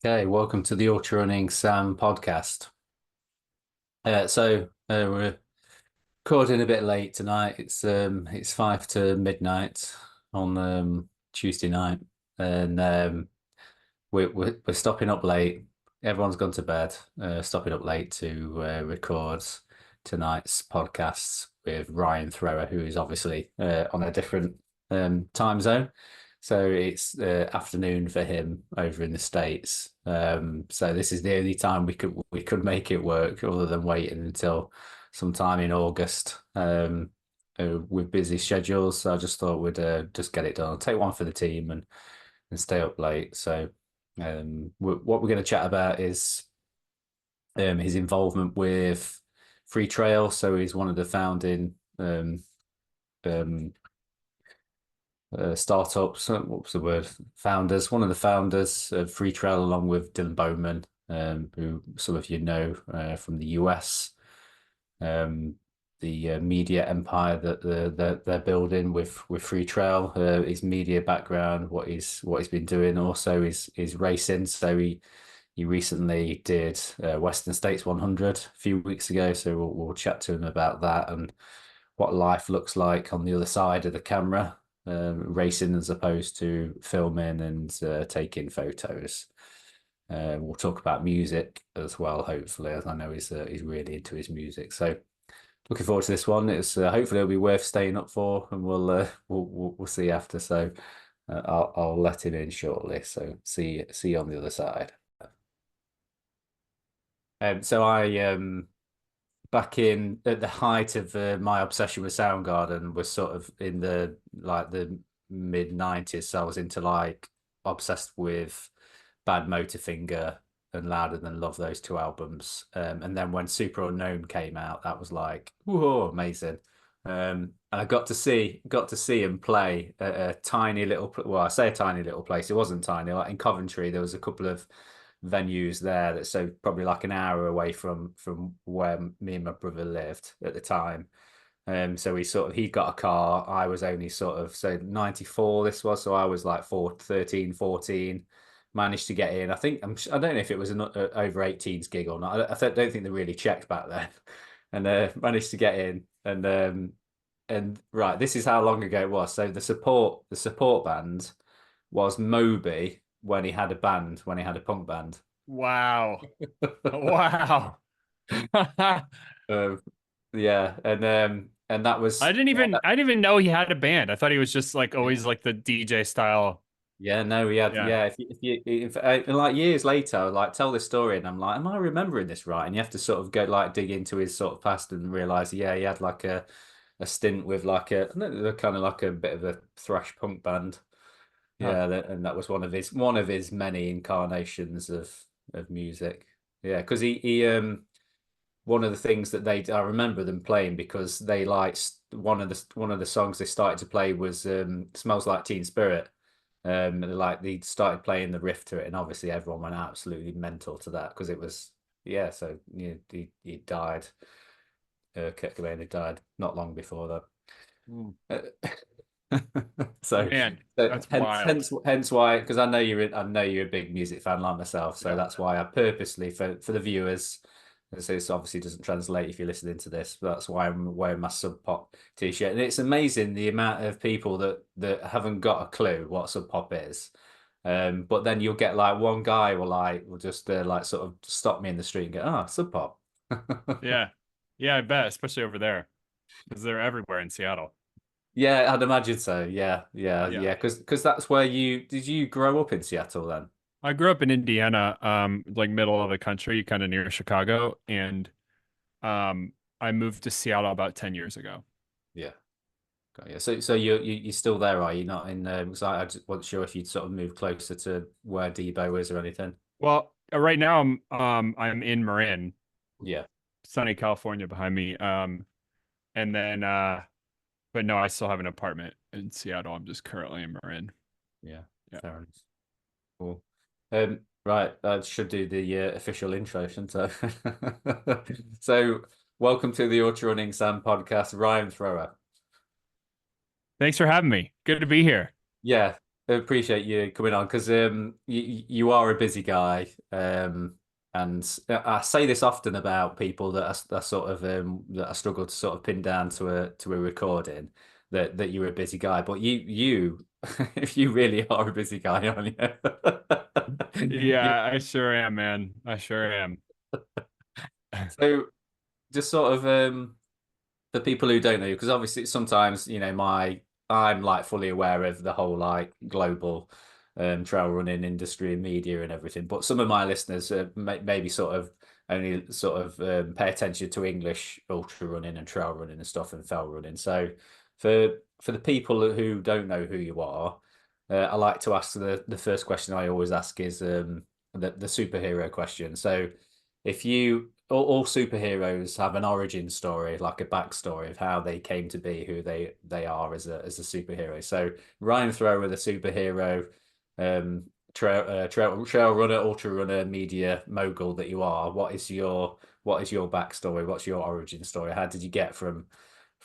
Okay, welcome to the ultrarunning Sam podcast. We're recording a bit late tonight. It's 5 to midnight on Tuesday night, and we're stopping up late. Everyone's gone to bed. Stopping up late to record tonight's podcast with Ryan Thrower, who is obviously on a different time zone. So it's afternoon for him over in the States. So this is the only time we could make it work, other than waiting until sometime in August. With busy schedules, so I just thought we'd just get it done. Take one for the team and stay up late. So what we're going to chat about is his involvement with FREETRAIL. So he's one of the founding um, startups. What was the word? Founders. One of the founders of FREETRAIL, along with Dylan Bowman, who some of you know from the US. The media empire that they're building with FREETRAIL, his media background, what he's been doing, also is racing. So he recently did Western States 100 a few weeks ago. So we'll chat to him about that and what life looks like on the other side of the camera, racing as opposed to filming and taking photos. We'll talk about music as well, hopefully, as I know he's really into his music. So looking forward to this one. It's hopefully it'll be worth staying up for, and we'll see after. So I'll let him in shortly. So see you on the other side. So I back in at the height of my obsession with Soundgarden was sort of in the mid 90s. So I was into obsessed with Bad Motorfinger and Louder Than Love, those two albums. And then when Super Unknown came out, that was like, whoa, amazing. And I got to see him play at a tiny little, well, I say a tiny little place. It wasn't tiny. Like in Coventry, there was a couple of venues there that, so probably like an hour away from where me and my brother lived at the time. So he got a car. I was only so 94 this was, so I was like 13, 14. Managed to get in. I don't know if it was an over 18s gig or not. Don't think they really checked back then. And managed to get in. And right, this is how long ago it was. So the support band was Moby when he had a punk band. Wow. Wow. Um, yeah, and that was I didn't even know he had a band. I thought he was just like always yeah. like the DJ style. Yeah, no, we had, Yeah. yeah. If like years later, I like tell this story, and I'm like, am I remembering this right? And you have to sort of go like dig into his sort of past and realize, yeah, he had like a stint with like I don't know, kind of like a bit of a thrash punk band. Huh. Yeah, and that was one of his many incarnations of music. Yeah, because he one of the things that I remember them playing because they liked one of the songs they started to play was "Smells Like Teen Spirit." They started playing the riff to it, and obviously everyone went absolutely mental to that because it was, yeah. So he died. Kurt Cobain had died not long before that. Mm. so, Man, so that's hence, wild. hence, hence why, because I know you're a big music fan like myself, so Yeah. that's why I purposely for the viewers. So this obviously doesn't translate if you're listening to this, but that's why I'm wearing my Sub Pop t-shirt. And it's amazing the amount of people that haven't got a clue what Sub Pop is. But then you'll get like one guy will just like sort of stop me in the street and go, "Oh, Sub Pop." Yeah. Yeah, I bet, especially over there because they're everywhere in Seattle. Yeah, I'd imagine so. Yeah, yeah, Yeah. yeah. Because that's where did you grow up in Seattle then? I grew up in Indiana, like middle of the country, kind of near Chicago, and um I moved to Seattle about 10 years ago. Yeah. Got you. So you're still there, are you? Not in because I just wasn't sure if you'd sort of moved closer to where Debo is or anything. Well, right now I'm in Marin, Yeah, sunny California behind me. And then but no, I still have an apartment in Seattle. I'm just currently in Marin. yeah. Yeah. Fair enough. Cool. Right, I should do the official intro, shouldn't I? So, welcome to the Ultra Running Sam podcast, Ryan Thrower. Thanks for having me. Good to be here. Yeah, appreciate you coming on because you are a busy guy, and I say this often about people that are sort of that I struggle to sort of pin down to a recording that you're a busy guy, but you you really are a busy guy, aren't you? You Yeah, I sure am, man. I sure am. so just sort of for people who don't know, because obviously sometimes, I'm like fully aware of the whole like global trail running industry and media and everything, but some of my listeners maybe sort of only sort of pay attention to English ultra running and trail running and stuff and fell running. So for the people who don't know who you are, I like to ask the first question I always ask is the superhero question. So if you all superheroes have an origin story, like a backstory of how they came to be who they are as a superhero. So Ryan Thrower, the superhero, trail runner, ultra runner, media mogul that you are. What is your backstory? What's your origin story? How did you get from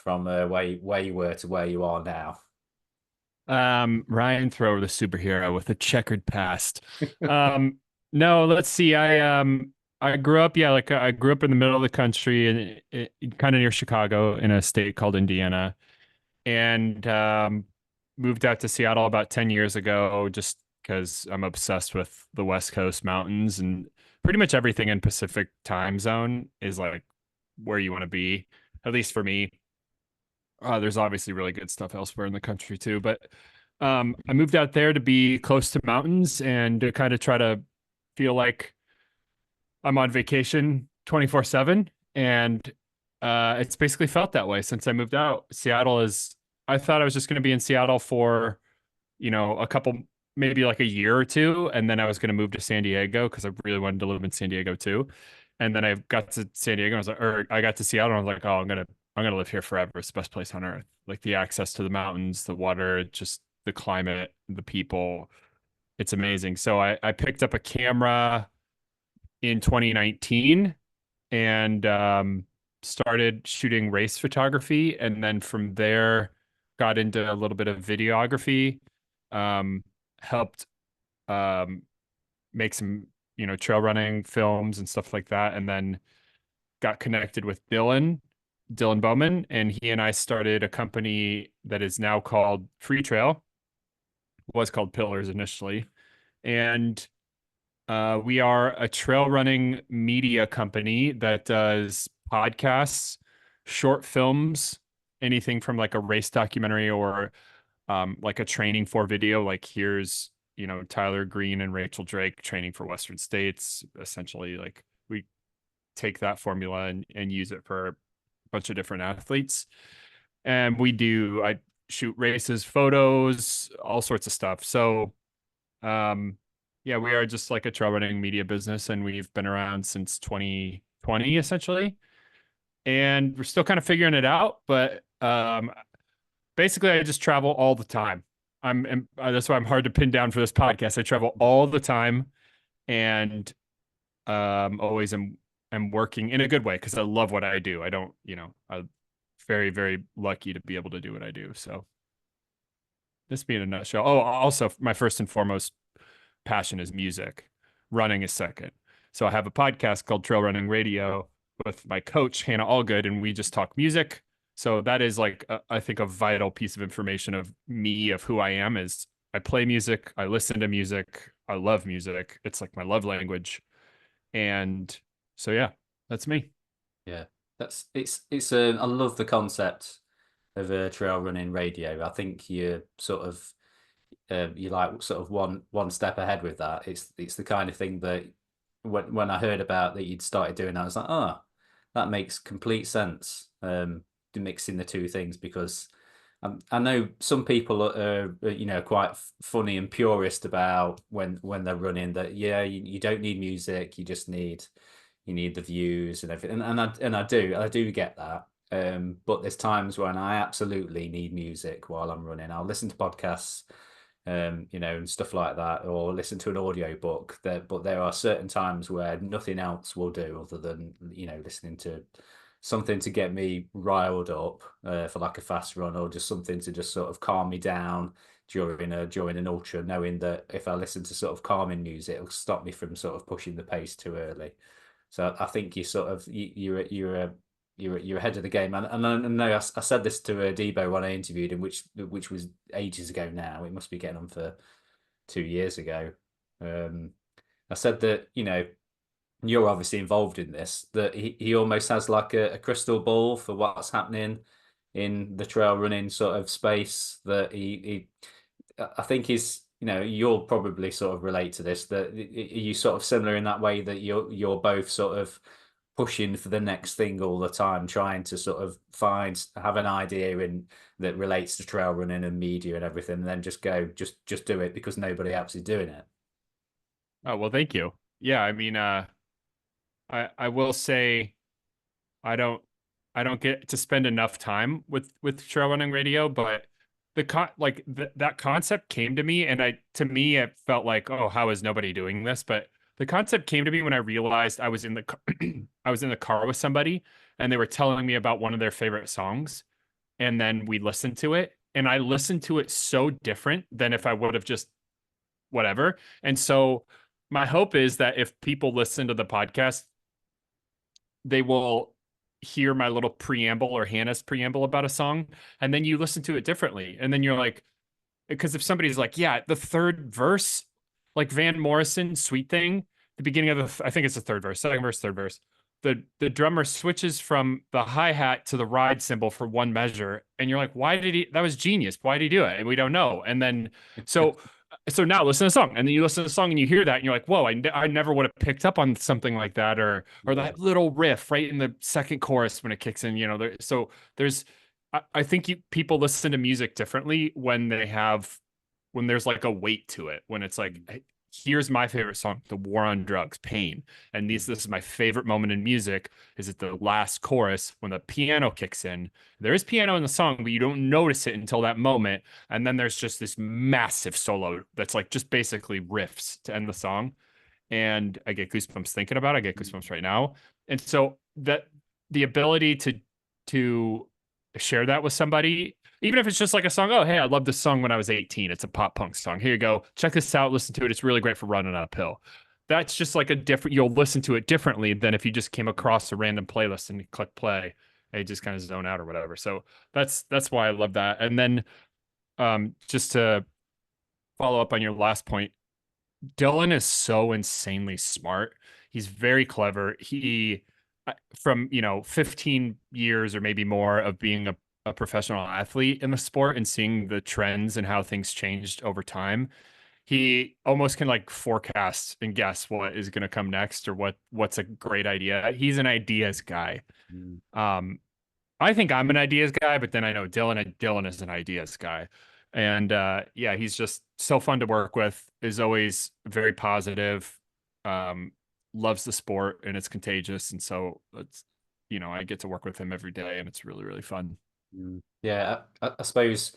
where you were to where you are now? Ryan Thrower, the superhero with a checkered past. Um, no, let's see. I grew up, yeah, like I grew up in the middle of the country and kind of near Chicago in a state called Indiana, and moved out to Seattle about 10 years ago just because I'm obsessed with the West Coast mountains and pretty much everything in Pacific time zone is like where you want to be, at least for me. There's obviously really good stuff elsewhere in the country too, but I moved out there to be close to mountains and to kind of try to feel like I'm on vacation 24/7. And it's basically felt that way since I moved out. I thought I was just going to be in Seattle for, a couple, maybe like a year or two. And then I was going to move to San Diego because I really wanted to live in San Diego too. And then I got to San Diego, and I was like, or I got to Seattle, and I was like, oh, I'm gonna live here forever. It's the best place on earth. Like the access to the mountains, the water, just the climate, the people. It's amazing. So I picked up a camera in 2019 and started shooting race photography. And then from there, got into a little bit of videography, um, helped um, make some, trail running films and stuff like that. And then got connected with Dylan Bowman, and he and I started a company that is now called FREETRAIL, was called Pillars initially. And we are a trail running media company that does podcasts, short films, anything from like a race documentary or like a training for video. Like here's, Tyler Green and Rachel Drake training for Western States. Essentially, like we take that formula and use it for a bunch of different athletes. And I shoot races, photos, all sorts of stuff. So um, yeah, we are just like a trail running media business, and we've been around since 2020 essentially. And we're still kind of figuring it out, but basically, I just travel all the time. That's why I'm hard to pin down for this podcast. I travel all the time, and always am working in a good way because I love what I do. I don't, I'm very, very lucky to be able to do what I do. So this being a nutshell. Oh, also my first and foremost passion is music. Running is second. So I have a podcast called Trail Running Radio with my coach, Hannah Allgood, and we just talk music. So that is like, I think a vital piece of information of me, of who I am is I play music. I listen to music. I love music. It's like my love language. And so, yeah, that's me. Yeah, that's it's I love the concept of a trail running radio. I think you're sort of you like sort of one step ahead with that. It's the kind of thing that when I heard about that you'd started doing, I was like, oh, that makes complete sense. Mixing the two things because I know some people are quite funny and purist about when they're running that yeah you don't need music, you just need the views and everything, and I do get that. But there's times when I absolutely need music while I'm running. I'll listen to podcasts, and stuff like that, or listen to an audio book. But there are certain times where nothing else will do other than listening to something to get me riled up for like a fast run, or just something to just sort of calm me down during an ultra, knowing that if I listen to sort of calming music, it'll stop me from sort of pushing the pace too early. So I think you sort of you're ahead of the game. And I know I said this to Debo when I interviewed him, which was ages ago now. It must be getting on for 2 years ago. Um, I said that, you're obviously involved in this, that he almost has like a crystal ball for what's happening in the trail running sort of space, that I think you'll probably sort of relate to this, that you sort of similar in that way, that you're both sort of pushing for the next thing all the time, trying to sort of have an idea in that relates to trail running and media and everything, and then just do it because nobody else is doing it. Oh, well, thank you. Yeah, I mean, I will say I don't I don't get to spend enough time with trail running radio, but that concept came to me, and to me it felt like, oh, how is nobody doing this? But the concept came to me when I realized I was in the I was in the car with somebody, and they were telling me about one of their favorite songs, and then we listened to it, and I listened to it so different than if I would have just whatever. And so my hope is that if people listen to the podcast, they will hear my little preamble or Hannah's preamble about a song, and then you listen to it differently. And then you're like, because if somebody's like, yeah, the third verse, like Van Morrison, Sweet Thing, the beginning of I think it's the third verse, second verse, third verse. The drummer switches from the hi-hat to the ride cymbal for one measure. And you're like, why did he, that was genius. Why did he do it? And we don't know. And then, so now listen to the song, and then you listen to the song and you hear that and you're like, whoa, I never would have picked up on something like that, or Yeah. that little riff right in the second chorus when it kicks in, so there's, I think people listen to music differently when there's like a weight to it, when it's like, hey, here's my favorite song, The War on Drugs, Pain. And this is my favorite moment in music, is at the last chorus when the piano kicks in. There is piano in the song, but you don't notice it until that moment. And then there's just this massive solo that's like just basically riffs to end the song. And I get goosebumps thinking about it. I get goosebumps right now. And so that the ability to share that with somebody, even if it's just like a song, oh, hey, I love this song when I was 18. It's a pop punk song. Here you go. Check this out. Listen to it. It's really great for running uphill. That's just like you'll listen to it differently than if you just came across a random playlist and you click play and you just kind of zone out or whatever. So that's why I love that. And then just to follow up on your last point, Dylan is so insanely smart. He's very clever. He, from 15 years or maybe more of being a professional athlete in the sport and seeing the trends and how things changed over time, he almost can like forecast and guess what is going to come next, or what's a great idea. He's an ideas guy. Mm. I think I'm an ideas guy, but then I know Dylan is an ideas guy. And yeah, he's just so fun to work with, is always very positive, loves the sport, and it's contagious. And so I get to work with him every day, and it's really, really fun. Yeah, I suppose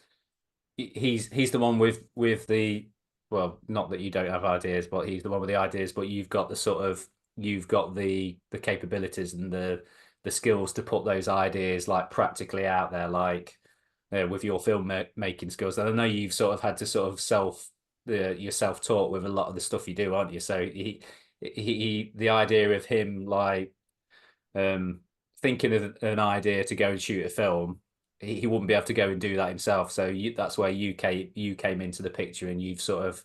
he's the one with the, well, not that you don't have ideas, but he's the one with the ideas, but you've got the capabilities and the skills to put those ideas like practically out there, like with your film making skills. And I know you've sort of had to sort of you're self-taught with a lot of the stuff you do, aren't you? So the idea of him like um thinking of an idea to go and shoot a film, he wouldn't be able to go and do that himself. So that's where you came into the picture, and you've sort of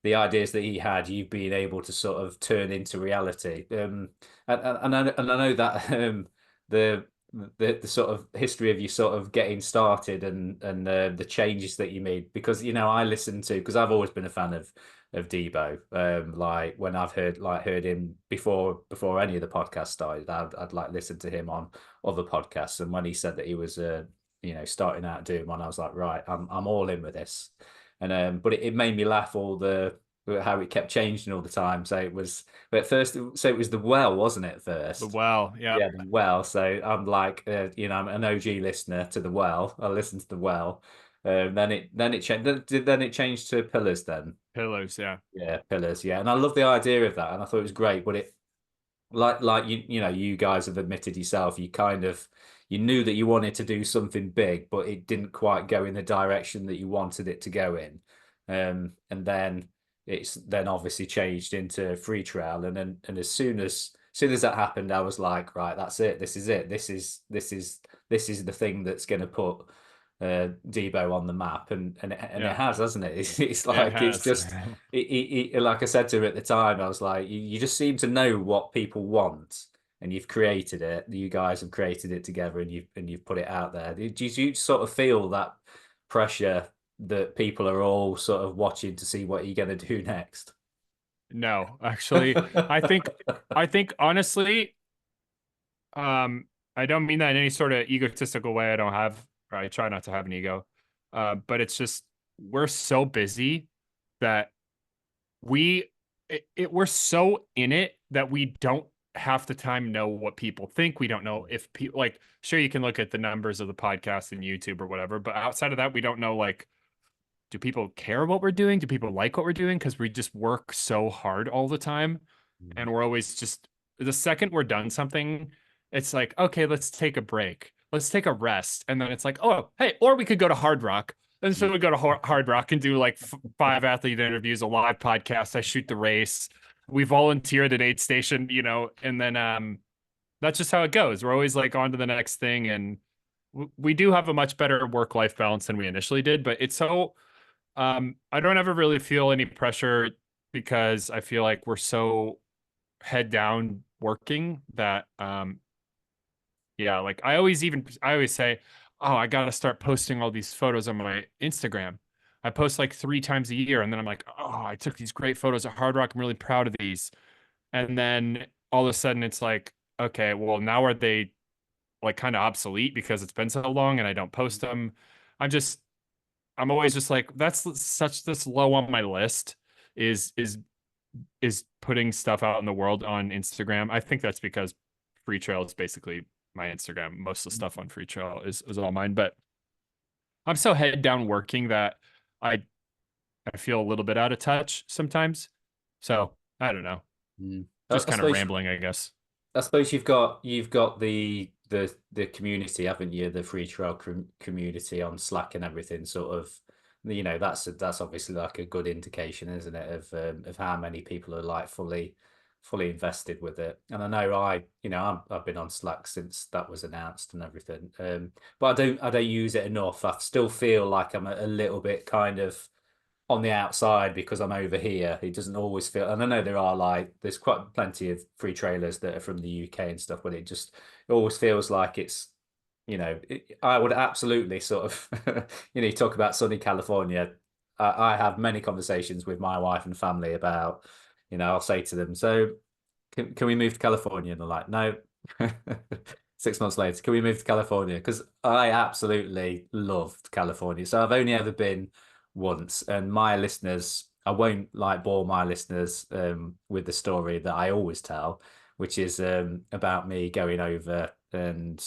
the ideas that he had, you've been able to sort of turn into reality. And I know that the the sort of history of you sort of getting started, and the changes that you made, because I listened to, because I've always been a fan of Debo, like when I've heard him before any of the podcasts started, I'd like listened to him on other podcasts, and when he said that he was starting out doing one, I was like, right, I'm all in with this. And but it made me laugh, all the how it kept changing all the time. So it was, but at first, so it was the well, wasn't it, The first? well, yeah. Yeah, the well. So I'm like, I'm an OG listener to the well. I listened to the well. Then it changed. Then it changed to Pillars. Then Pillows, yeah. yeah, Pillars. Yeah, and I love the idea of that, and I thought it was great. But it, like you guys have admitted yourself, you knew that you wanted to do something big, but it didn't quite go in the direction that you wanted it to go in. And then it's then obviously changed into free trail, and as soon as that happened, I was like, right, that's it. This is it. This is the thing that's going to put Debo on the map, and it Yeah. has, hasn't it? It's It like it's has. just like I said to him at the time, I was like, you just seem to know what people want, and you've created it. You guys have created it together, and you've put it out there. Do you sort of feel that pressure that people are all sort of watching to see what you're going to do next? No, actually, I think I think honestly, um, I don't mean that in any sort of egotistical way. I don't have, or I try not to have an ego. But it's just we're so busy that we're so in it that we don't half the time know what people think. We don't know if people like, sure, you can look at the numbers of the podcast and YouTube or whatever, but outside of that, we don't know like, do people care what we're doing? Do people like what we're doing? Because we just work so hard all the time. And we're always just, the second we're done something, it's like, okay, let's take a break. Let's take a rest. And then it's like, oh, hey, or we could go to Hard Rock. And so we go to Hard Rock and do like five athlete interviews, a live podcast. I shoot the race. We volunteer at an aid station, and then that's just how it goes. We're always like on to the next thing. And we do have a much better work-life balance than we initially did, but it's so I don't ever really feel any pressure because I feel like we're so head down working that yeah, like I always say, oh, I gotta start posting all these photos on my Instagram. I post like 3 times a year, and then I'm like, oh, I took these great photos at Hard Rock. I'm really proud of these. And then all of a sudden it's like, okay, well, now are they like kind of obsolete because it's been so long and I don't post them? I'm just I'm always just like, that's such this low on my list is is is putting stuff out in the world on Instagram. I think that's because Free Trail is basically my Instagram. Most of the stuff on Free Trail is all mine. But I'm so head down working that I I feel a little bit out of touch sometimes. So I don't know. Mm. Just I kind of suppose rambling, I guess. I suppose you've got the community, haven't you? The free trial community on Slack and everything. Sort of, that's obviously like a good indication, isn't it, of how many people are like fully invested with it. And I know I've been on Slack since that was announced and everything. But I don't use it enough. I still feel like I'm a little bit kind of on the outside because I'm over here. It doesn't always feel, and I know there's quite plenty of free trailers that are from the UK and stuff, but it always feels like I would absolutely sort of, you talk about sunny California. I have many conversations with my wife and family about, I'll say to them, so can we move to California? And they're like, no. 6 months later, can we move to California? Because I absolutely loved California. So I've only ever been once, and my listeners, I won't like bore my listeners with the story that I always tell, which is about me going over and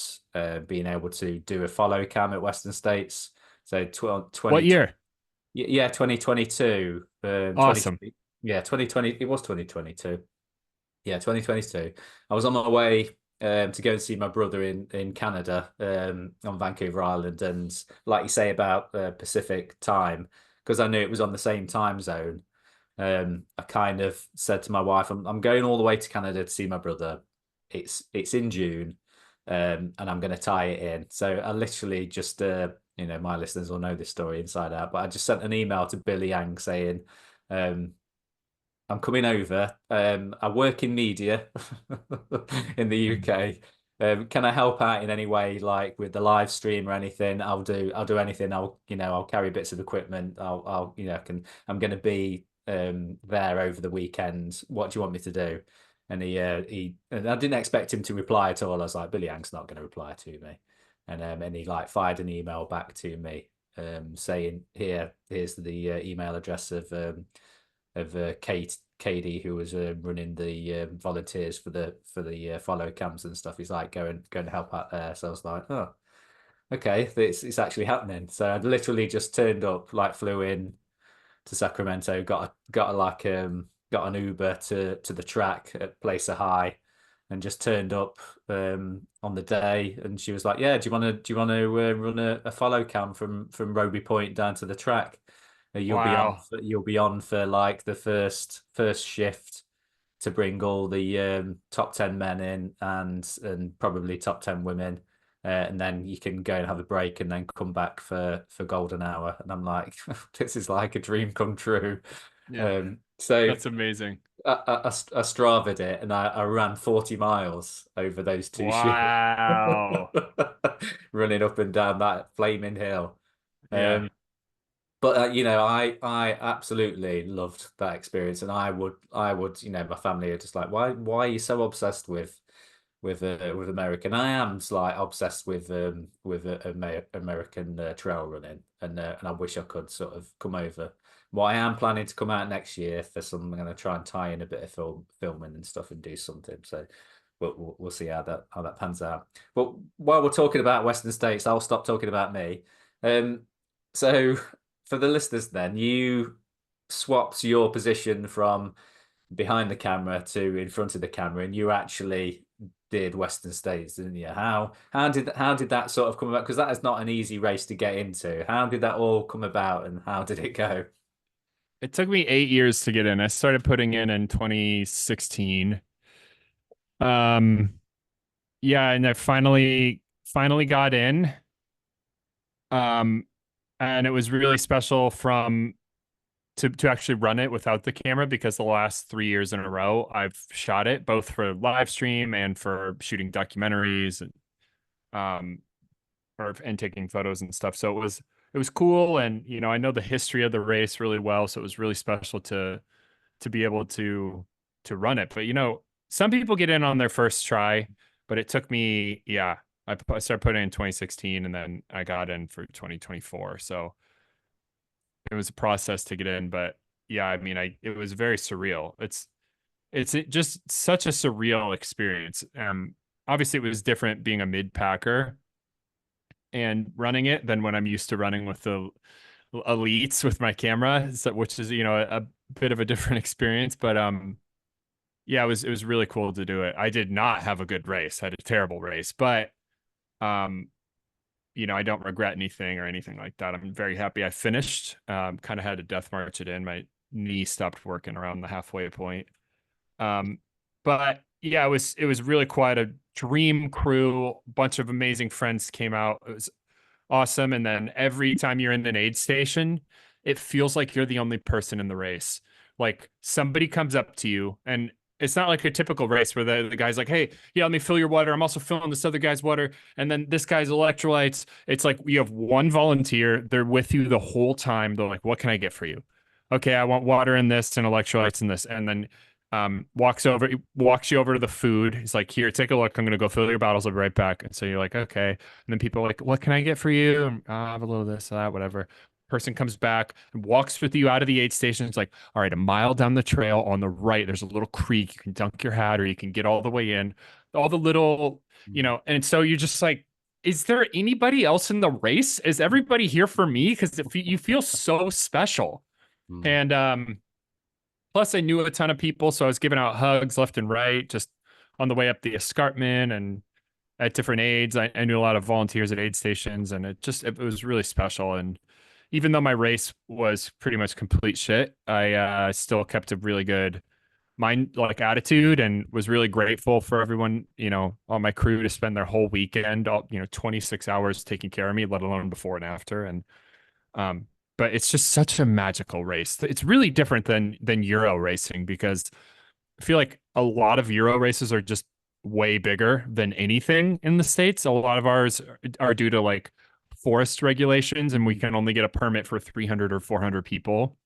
being able to do a follow cam at Western States. So What 20, year? yeah, 2022, Awesome. yeah, 2020, it was 2022. Yeah, 2022. I was on my way to go and see my brother in Canada on Vancouver Island, and like you say about Pacific time, because I knew it was on the same time zone. I kind of said to my wife, I'm going all the way to Canada to see my brother. It's in June, and I'm going to tie it in. So I literally just, my listeners will know this story inside out, but I just sent an email to Billy Yang saying, um, I'm coming over. I work in media in the UK. Can I help out in any way, like with the live stream or anything? I'll do anything. I'll carry bits of equipment. I'm going to be there over the weekend. What do you want me to do? And I didn't expect him to reply at all. I was like, Billy Yang's not going to reply to me. And he like fired an email back to me, saying, here's the email address of Katie, who was running the volunteers for the follow cams and stuff. He's like, go and help out there. So I was like, oh, okay, it's actually happening. So I literally just turned up, like flew in to Sacramento, got an Uber to the track at Placer High, and just turned up on the day, and she was like, "Yeah, do you want to run a follow cam from Roby Point down to the track? Wow. You'll be on for like the first shift to bring all the top 10 men in and probably top 10 women." And then you can go and have a break and then come back for golden hour. And I'm like, this is like a dream come true. Yeah, So that's amazing. I Strava'd it, and I ran 40 miles over those 2 shifts, Wow. running up and down that flaming hill. Yeah. Um, but I absolutely loved that experience, and I would, my family are just like, why are you so obsessed with American? I am like obsessed with American trail running, and I wish I could sort of come over. What I am planning to come out next year for some, I'm going to try and tie in a bit of filming and stuff and do something. So we'll see how that pans out. But while we're talking about Western States, I'll stop talking about me. Um, so for the listeners, then you swapped your position from behind the camera to in front of the camera, and you actually did Western States, didn't you? How did that sort of come about? Because that is not an easy race to get into. How did that all come about, and how did it go? It took me 8 years to get in. I started putting in 2016. Um, yeah, and I finally got in. Um, and it was really special from to actually run it without the camera because the last 3 years in a row I've shot it both for live stream and for shooting documentaries and um and taking photos and stuff. So it was cool, and I know the history of the race really well, so it was really special to be able to run it. But some people get in on their first try, but it took me, yeah, I started putting in 2016 and then I got in for 2024. So it was a process to get in, but yeah, I mean, it was very surreal. It's just such a surreal experience. Obviously it was different being a mid packer and running it than when I'm used to running with the elites with my camera, so, which is a bit of a different experience. But yeah, it was really cool to do it. I did not have a good race. I had a terrible race, but um, I don't regret anything or anything like that. I'm very happy I finished. Kind of had to death march it in. My knee stopped working around the halfway point. Um, but yeah, it was really quite a dream crew. A bunch of amazing friends came out. It was awesome. And then every time you're in an aid station, it feels like you're the only person in the race. Like somebody comes up to you, and it's not like a typical race where the guy's like, "Hey, yeah, let me fill your water. I'm also filling this other guy's water." And then this guy's electrolytes. It's like you have one volunteer. They're with you the whole time. They're like, "What can I get for you?" Okay, I want water in this and electrolytes in this. And then walks you over to the food. He's like, "Here, take a look. I'm gonna go fill your bottles. I'll be right back." And so you're like, "Okay." And then people are like, "What can I get for you?" And, I have a little of this, that, whatever. Person comes back and walks with you out of the aid station. It's like, "All right, a mile down the trail on the right, there's a little creek. You can dunk your hat, or you can get all the way in." All the little, and so you're just like, is there anybody else in the race? Is everybody here for me? Because you feel so special. Mm. And plus, I knew a ton of people, so I was giving out hugs left and right, just on the way up the escarpment and at different aids. I knew a lot of volunteers at aid stations, and it was really special. And even though my race was pretty much complete shit, I still kept a really good mind like attitude and was really grateful for everyone, on my crew to spend their whole weekend, 26 hours taking care of me, let alone before and after. And um, but it's just such a magical race. It's really different than Euro racing because I feel like a lot of Euro races are just way bigger than anything in the States. A lot of ours are due to like forest regulations, and we can only get a permit for 300 or 400 people.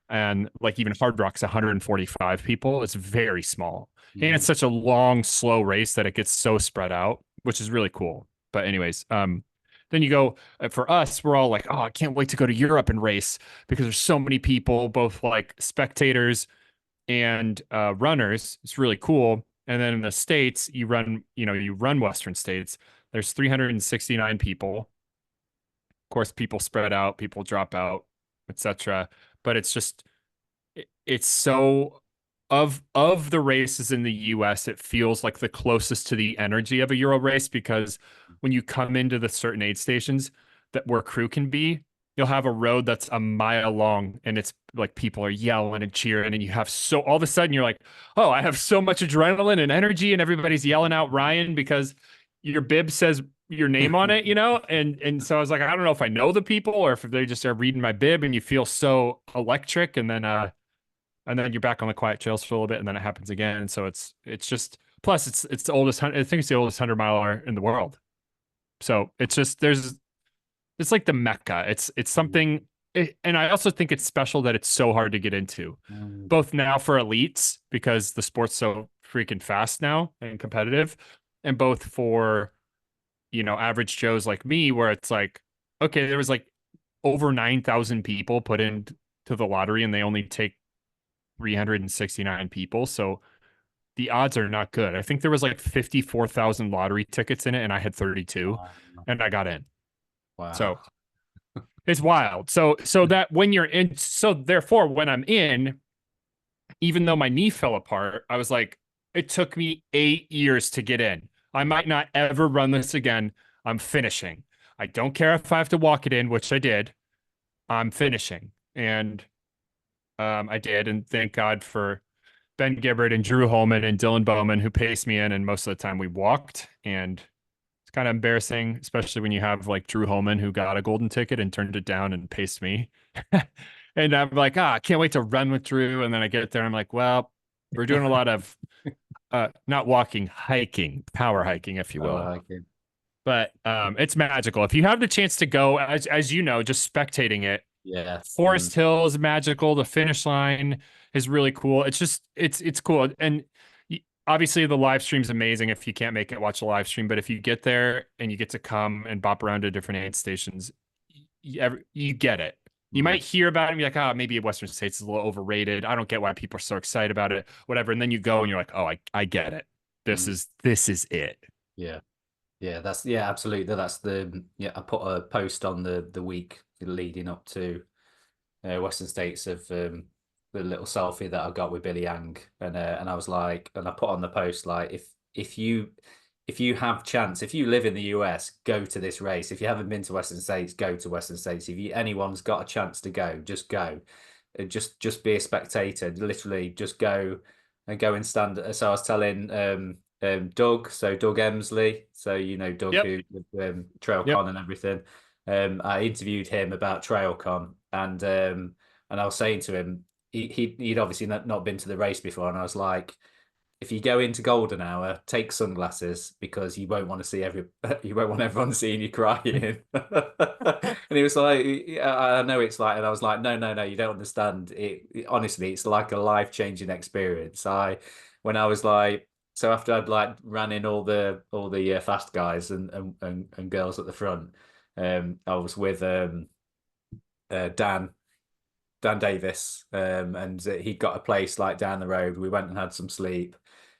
And like even Hard Rock's 145 people. It's very small. And it's Mm. such a long, slow race that it gets so spread out, which is really cool. But anyways, then you go for us, we're all like, "Oh, I can't wait to go to Europe and race because there's so many people, both like spectators and runners." It's really cool. And then in the States, you run Western States. There's 369 people. Of course, people spread out, people drop out, etc. But it's just it's so of the races in the US, it feels like the closest to the energy of a Euro race because when you come into the certain aid stations that where crew can be, you'll have a road that's a mile long and it's like people are yelling and cheering and you have so all of a sudden you're like, oh, I have so much adrenaline and energy and everybody's yelling out Ryan because your bib says your name on it, and so I was like, I don't know if I know the people or if they just are reading my bib and you feel so electric and then you're back on the quiet trails for a little bit, and then it happens again. And so it's just plus it's the oldest. I think it's the oldest 100 miler in the world. So it's just it's like the Mecca. It's something, and I also think it's special that it's so hard to get into, Mm. both now for elites because the sport's so freaking fast now and competitive, and both for average Joes like me, where it's like, okay, there was like over 9,000 people put into the lottery, and they only take 369 people. So the odds are not good. I think there was like 54,000 lottery tickets in it and I had 32 Wow. and I got in. So Wow. it's wild. So that when you're in, so therefore when I'm in, even though my knee fell apart, I was like, it took me 8 years to get in. I might not ever run this again. I'm finishing. I don't care if I have to walk it in, which I did. I'm finishing. And I did. And thank God for Ben Gibbard and Drew Holman and Dylan Bowman who paced me in, and most of the time we walked. And it's kind of embarrassing, especially when you have like Drew Holman who got a golden ticket and turned it down and paced me. And I'm like, I can't wait to run with Drew. And then I get there and I'm like, well, we're doing a lot of not walking, hiking, power hiking, if you Oh, will. okay. But it's magical. If you have the chance to go, as you know, just spectating it, Yeah. Forest Hill is magical. The finish line is really cool. It's just it's cool. And obviously the live stream's amazing. If you can't make it, watch the live stream. But if you get there and you get to come and bop around to different aid stations, you get it. You Mm. might hear about it and be like, oh, maybe Western States is a little overrated. I don't get why people are so excited about it, whatever. And then you go and you're like, oh, I get it. This Mm. is it. Yeah. Yeah, absolutely. That's I put a post on the week leading up to Western States of the little selfie that I got with Billy Yang, and I was like, and I put on the post like, if you have chance, if you live in the US, go to this race. If you haven't been to Western States, go to Western States. If anyone's got a chance to go, just go. Just be a spectator. Literally, just go and stand. So I was telling Doug, so Doug Emsley, so Doug Yep. who with Yep. TrailCon and everything. I interviewed him about TrailCon, and I was saying to him, he'd obviously not been to the race before, and I was like, if you go into golden hour, take sunglasses because you won't want to see you won't want everyone seeing you crying. And he was like, yeah, I know it's like, and I was like, no, no, no, you don't understand. Honestly, it's like a life-changing experience. When I was like, so after I'd like ran in all the fast guys and girls at the front, I was with Dan Davis, and he got a place like down the road. We went and had some sleep,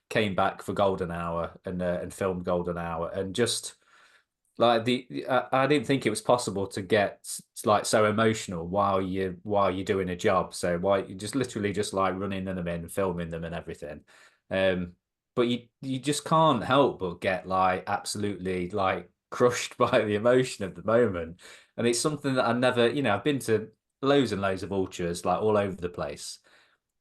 came back for Golden Hour and filmed Golden Hour, and just like I didn't think it was possible to get like so emotional while you're doing a job. So why you just literally just like running them in, filming them and everything. Um, but you just can't help but get like absolutely like crushed by the emotion of the moment. And it's something that I never, I've been to loads and loads of ultras like all over the place.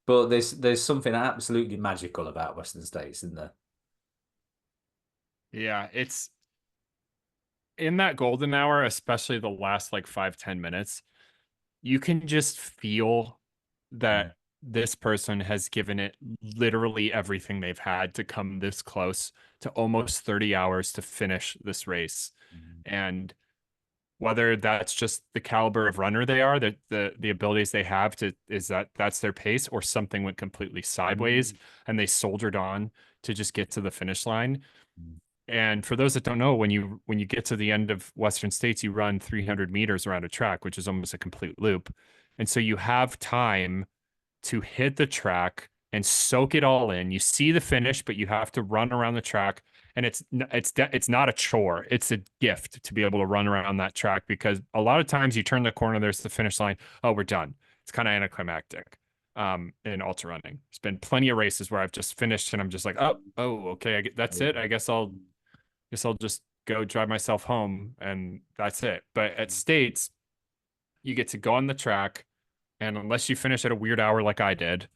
But there's something absolutely magical about Western States, isn't there? Yeah. It's in that golden hour, especially the last like 5-10 minutes, you can just feel Mm. that this person has given it literally everything they've had to come this close to almost 30 hours to finish this race. Mm. And whether that's just the caliber of runner they are, that the abilities they have to is that's their pace, or something went completely sideways Mm. and they soldiered on to just get to the finish line. Mm. And for those that don't know, when you get to the end of Western States, you run 300 meters around a track, which is almost a complete loop. And so you have time to hit the track and soak it all in. You see the finish, but you have to run around the track, and it's not a chore. It's a gift to be able to run around that track because a lot of times you turn the corner, there's the finish line. Oh, we're done. It's kind of anticlimactic. in ultra running. There's been plenty of races where I've just finished and I'm just like, oh, okay, that's it. I guess I'll just go drive myself home and that's it. But at states, you get to go on the track, and unless you finish at a weird hour like I did,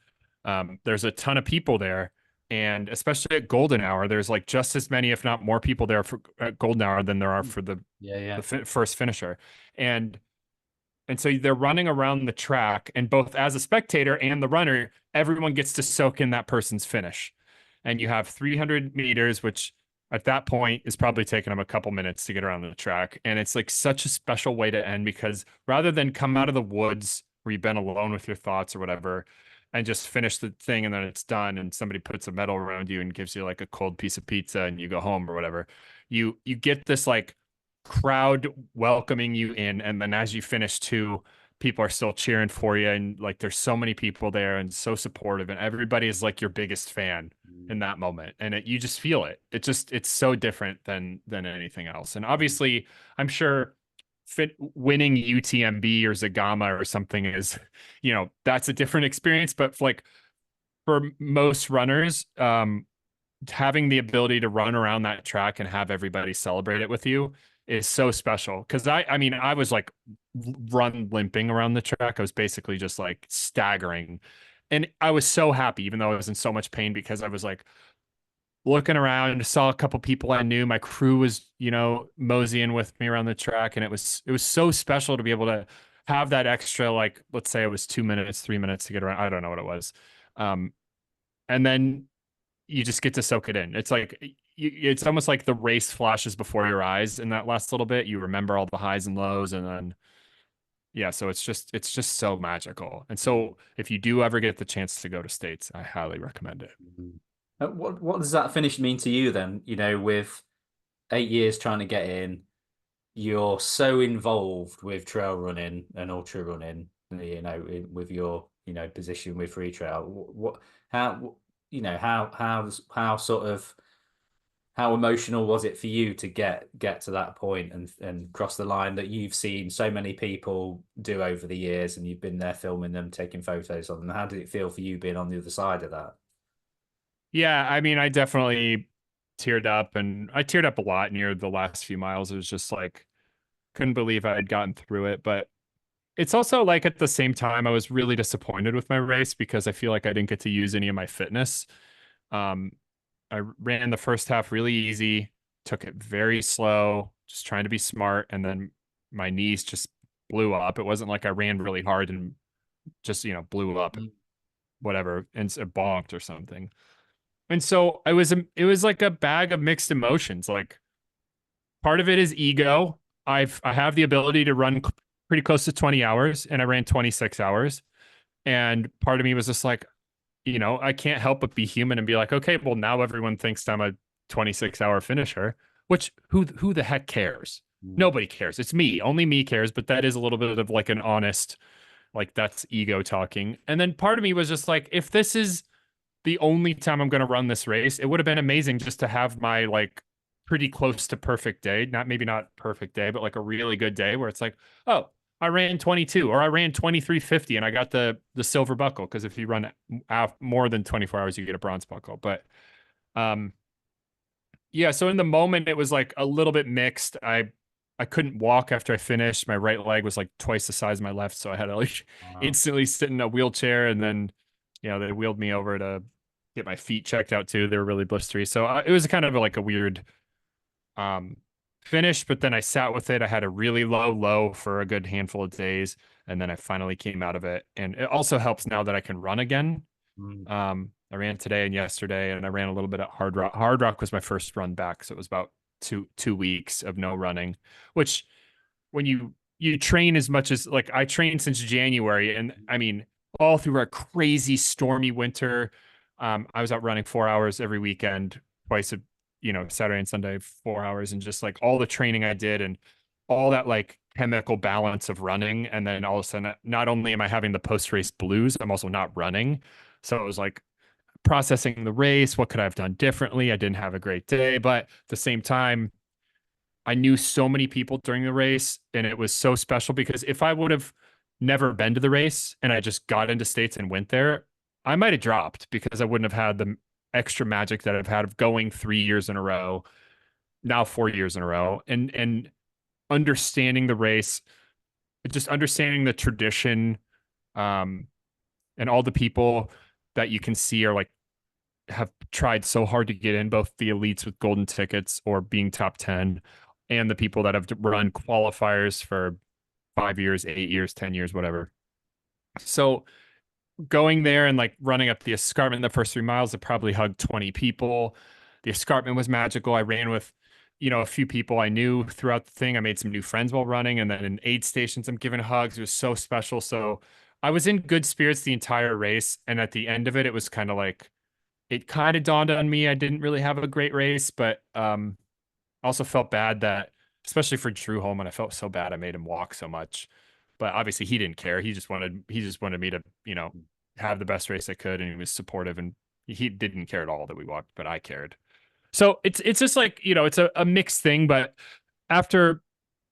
there's a ton of people there. And especially at golden hour, there's like just as many, if not more people there for at golden hour than there are for the Yeah, yeah. first finisher. And so they're running around the track, and both as a spectator and the runner, everyone gets to soak in that person's finish. And you have 300 meters, which at that point is probably taking them a couple minutes to get around the track. And it's like such a special way to end, because rather than come out of the woods where you've been alone with your thoughts or whatever and just finish the thing and then it's done and somebody puts a medal around you and gives you like a cold piece of pizza and you go home or whatever, you get this like crowd welcoming you in, and then as you finish too, people are still cheering for you, and like there's so many people there and so supportive, and everybody is like your biggest fan in that moment, and you just feel it. It's so different than anything else. And obviously I'm sure winning UTMB or Zagama or something is, that's a different experience, but like for most runners, having the ability to run around that track and have everybody celebrate it with you is so special. Because I mean, I was like run limping around the track. I was basically just like staggering, and I was so happy, even though I was in so much pain, because I was like looking around, saw a couple people I knew. My crew was, moseying with me around the track, and it was so special to be able to have that extra, like, let's say it was 2 minutes, 3 minutes to get around. I don't know what it was. And then you just get to soak it in. It's like it's almost like the race flashes before your eyes in that last little bit. You remember all the highs and lows, and then yeah, so it's just so magical. And so if you do ever get the chance to go to states, I highly recommend it. What does that finish mean to you then? With 8 years trying to get in, you're so involved with trail running and ultra running, with your, position with free trail. How, how sort of, how emotional was it for you to get to that point and cross the line that you've seen so many people do over the years, and you've been there filming them, taking photos of them? How did it feel for you being on the other side of that? Yeah, I mean, I definitely teared up, and I teared up a lot near the last few miles. It was just like couldn't believe I had gotten through it, but it's also like at the same time I was really disappointed with my race because I feel like I didn't get to use any of my fitness. Um, I ran the first half really easy, took it very slow, just trying to be smart, and then my knees just blew up. It wasn't like I ran really hard and just, blew up, whatever, and it bonked or something. And so it was like a bag of mixed emotions. Like part of it is ego. I have the ability to run pretty close to 20 hours, and I ran 26 hours. And part of me was just like, I can't help but be human and be like, okay, well, now everyone thinks I'm a 26-hour finisher, which who the heck cares? Mm. Nobody cares. It's me. Only me cares. But that is a little bit of like an honest, like that's ego talking. And then part of me was just like, if this is the only time I'm going to run this race, it would have been amazing just to have my like pretty close to perfect day, maybe not perfect day, but like a really good day where it's like, oh, I ran 22 or I ran 23:50 and I got the silver buckle, because if you run more than 24 hours you get a bronze buckle. But um yeah, so in the moment it was like a little bit mixed. I couldn't walk after I finished. My right leg was like twice the size of my left, so I had to like Wow. instantly sit in a wheelchair, and then they wheeled me over to get my feet checked out too. They were really blistery. So it was kind of like a weird um, finish, but then I sat with it. I had a really low low for a good handful of days, and then I finally came out of it. And it also helps now that I can run again. Mm. I ran today and yesterday, and I ran a little bit at Hard Rock. Hard Rock was my first run back, so it was about two weeks of no running, which when you train as much as like I trained since January, and I mean all through a crazy stormy winter, I was out running 4 hours every weekend, twice a Saturday and Sunday, 4 hours, and just like all the training I did and all that like chemical balance of running, and then all of a sudden, not only am I having the post race blues, I'm also not running. So it was like processing the race. What could I have done differently? I didn't have a great day, but at the same time, I knew so many people during the race, and it was so special because if I would have never been to the race and I just got into states and went there, I might have dropped because I wouldn't have had the extra magic that I've had of going 3 years in a row, now 4 years in a row, and understanding the race, just understanding the tradition, um, and all the people that you can see are like have tried so hard to get in, both the elites with golden tickets or being top 10, and the people that have run qualifiers for 5 years, 8 years, 10 years, whatever. So going there and like running up the escarpment the first 3 miles, I probably hugged 20 people. The escarpment was magical. I ran with, a few people I knew throughout the thing. I made some new friends while running. And then in aid stations, I'm giving hugs. It was so special. So I was in good spirits the entire race. And at the end of it, it was kind of like, it kind of dawned on me I didn't really have a great race, but also felt bad that, especially for Drew Holman, I felt so bad I made him walk so much. But obviously he didn't care. He just wanted me to, have the best race I could, and he was supportive, and he didn't care at all that we walked, but I cared. So it's just like, it's a mixed thing, but after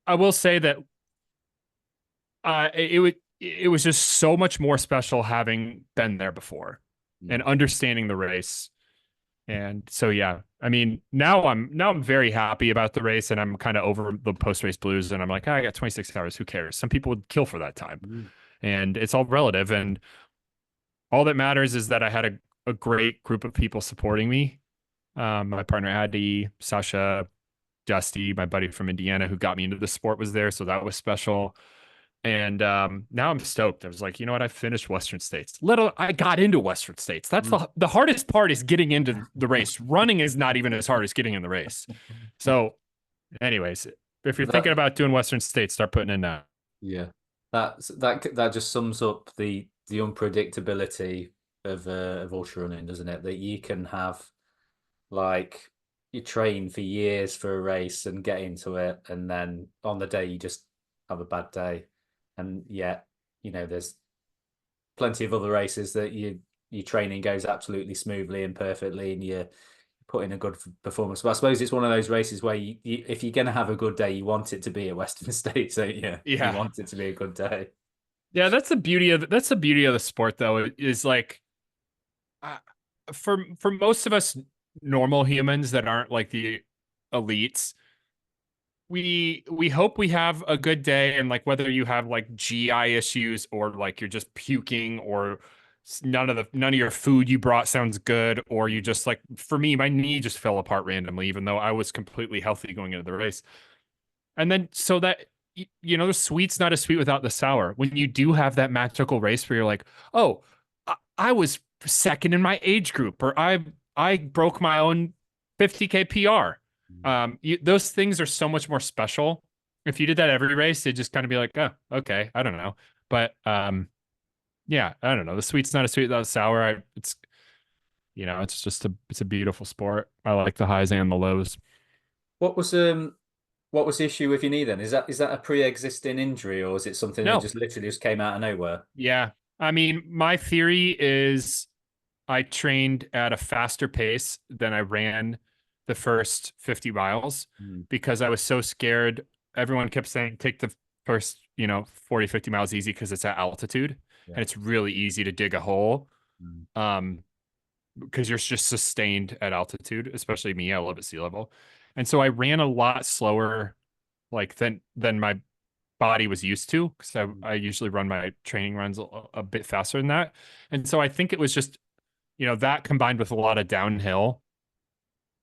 I will say that it was just so much more special having been there before and understanding the race. And so, yeah, I mean, now I'm very happy about the race, and I'm kind of over the post-race blues, and I'm like, I got 26 hours. Who cares? Some people would kill for that time, and it's all relative. And all that matters is that I had a great group of people supporting me. My partner, Addy, Sasha, Dusty, my buddy from Indiana, who got me into the sport, was there. So that was special. And now I'm stoked. I was like, you know what? I finished Western States. I got into Western States. That's the hardest part, is getting into the race. Running is not even as hard as getting in the race. So, anyways, if you're thinking about doing Western States, start putting in now. Yeah, that just sums up the unpredictability of ultra running, doesn't it? That you can have, like, you train for years for a race and get into it, and then on the day you just have a bad day. And yet, there's plenty of other races that your training goes absolutely smoothly and perfectly, and you put in a good performance. But I suppose it's one of those races where if you're going to have a good day, you want it to be at Western States, don't you? Yeah. You want it to be a good day. Yeah, that's the beauty of the sport, though, is like, for most of us normal humans that aren't like the elites, we hope we have a good day, and like whether you have like GI issues or like you're just puking, or none of your food you brought sounds good, or you just, like, for me, my knee just fell apart randomly even though I was completely healthy going into the race. And then so that, the sweet's not a sweet without the sour. When you do have that magical race where you're like, oh, I was second in my age group, or I broke my own 50K PR. Those things are so much more special. If you did that every race, it'd just kind of be like, oh, okay, I don't know. But yeah, I don't know. The sweet's not a sweet without the sour. It's a beautiful sport. I like the highs and the lows. What was the issue with your knee then? Is that a pre-existing injury, or is it something that No. just literally just came out of nowhere? Yeah. I mean, my theory is I trained at a faster pace than I ran the first 50 miles because I was so scared. Everyone kept saying, take the first, 40, 50 miles easy because it's at altitude, and it's really easy to dig a hole. Because you're just sustained at altitude, especially me. I live at sea level. And so I ran a lot slower, like than my body was used to, because I usually run my training runs a bit faster than that. And so I think it was just, that combined with a lot of downhill.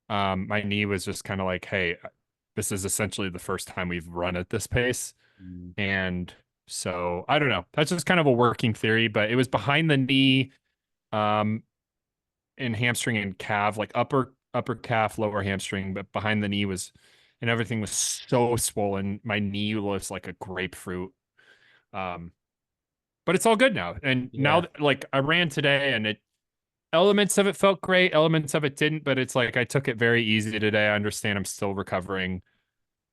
My knee was just kind of like, hey, this is essentially the first time we've run at this pace. And so I don't know. That's just kind of a working theory, but it was behind the knee, and hamstring and calf, like upper calf, lower hamstring, but behind the knee and everything was so swollen. My knee was like a grapefruit. But it's all good now. And now, like, I ran today, and elements of it felt great, elements of it didn't, but it's like I took it very easy today. I understand I'm still recovering.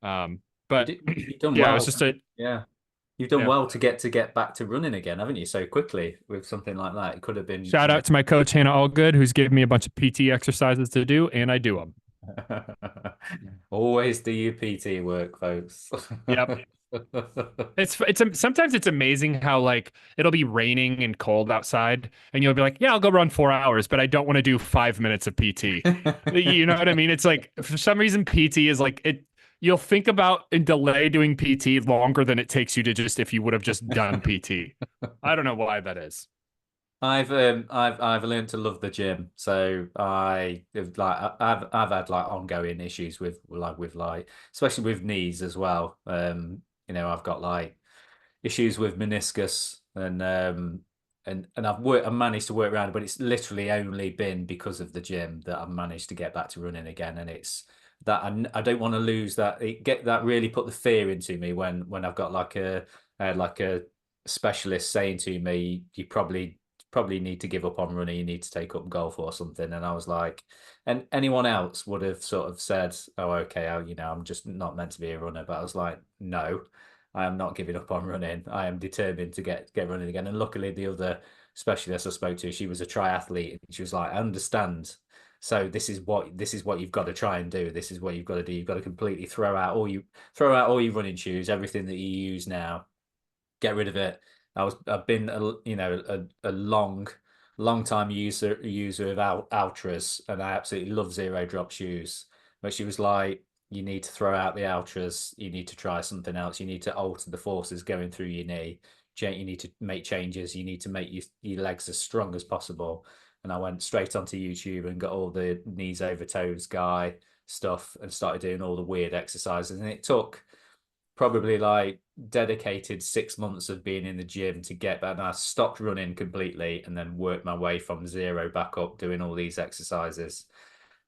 But you've done yeah, well. it was just You've done well to get back to running again, haven't you? So quickly with something like that. It could have been. Shout out to my coach, Hannah Allgood, who's given me a bunch of PT exercises to do, and I do them. Always do your PT work, folks. Yep. Sometimes it's amazing how like it'll be raining and cold outside and you'll be like, yeah, I'll go run 4 hours, but I don't want to do 5 minutes of PT. You know what I mean? It's like for some reason PT is like it you'll think about and delay doing PT longer than it takes you to just if you would have just done PT. I don't know why that is. I've learned to love the gym. So I've had like ongoing issues with especially with knees as well. I've got like issues with meniscus and I've managed to work around it, but it's literally only been because of the gym that I've managed to get back to running again. And it's that I don't want to lose that. That really put the fear into me when I've got I had like a specialist saying to me, you probably need to give up on running. You need to take up golf or something. And I was like, and anyone else would have sort of said, oh, okay, I'm just not meant to be a runner. But I was like, no, I am not giving up on running. I am determined to get running again. And luckily, the other specialist I spoke to, she was a triathlete, and she was like, I understand. So this is what you've got to try and do. This is what you've got to do. You've got to completely throw out all your running shoes, everything that you use now, get rid of it. I've been a long time user of ultras, and I absolutely love zero drop shoes. But she was like, you need to throw out the ultras. You need to try something else. You need to alter the forces going through your knee. You need to make changes. You need to make your legs as strong as possible. And I went straight onto YouTube and got all the knees over toes guy stuff and started doing all the weird exercises. And it took probably like dedicated 6 months of being in the gym to get that. And I stopped running completely and then worked my way from zero back up doing all these exercises.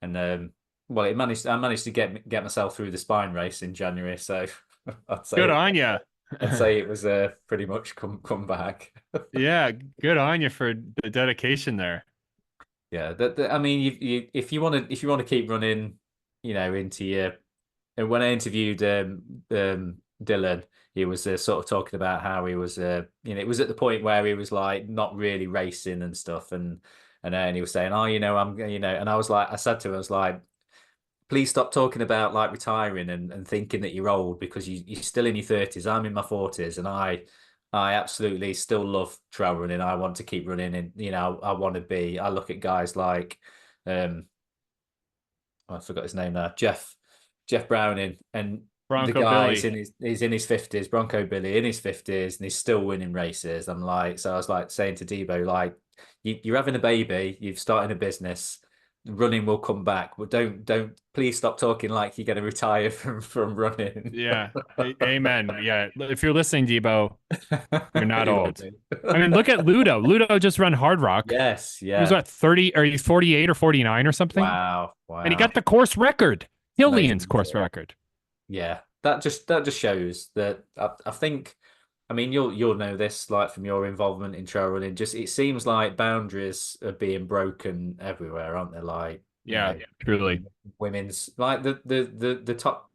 And well, I managed to get myself through the spine race in January. So I'd Good say on you. I'd say it was pretty much come back. Yeah, good on you for the dedication there. Yeah, I mean, if you want to keep running, into your. And when I interviewed Dylan, he was sort of talking about how he was, it was at the point where he was like not really racing and stuff, and he was saying, oh, and I was like, I said to him, I was like, please stop talking about like retiring and thinking that you're old because you're still in your 30s. I'm in my 40s, and I absolutely still love trail running. I want to keep running, and I want to be. I look at guys like, um, I forgot his name now, Jeff Browning, and the Bronco guy Billy. he's in his 50s, Bronco Billy in his 50s, and he's still winning races. I'm like, so I was like saying to Debo, like, you're having a baby, you've started a business, running will come back, but don't please stop talking like you're going to retire from running. Yeah. Amen. Yeah. If you're listening, Debo, you're not He will old. be. I mean, look at Ludo. Ludo just run Hard Rock. Yes, He was yeah. what, 30 or he's 48 or 49 or something? Wow, And he wow. got the course record. It's Hillian's amazing. course record. Yeah, that just shows that I think, I mean, you'll know this like from your involvement in trail running. Just it seems like boundaries are being broken everywhere, aren't they? Like Yeah, truly. women's like the top.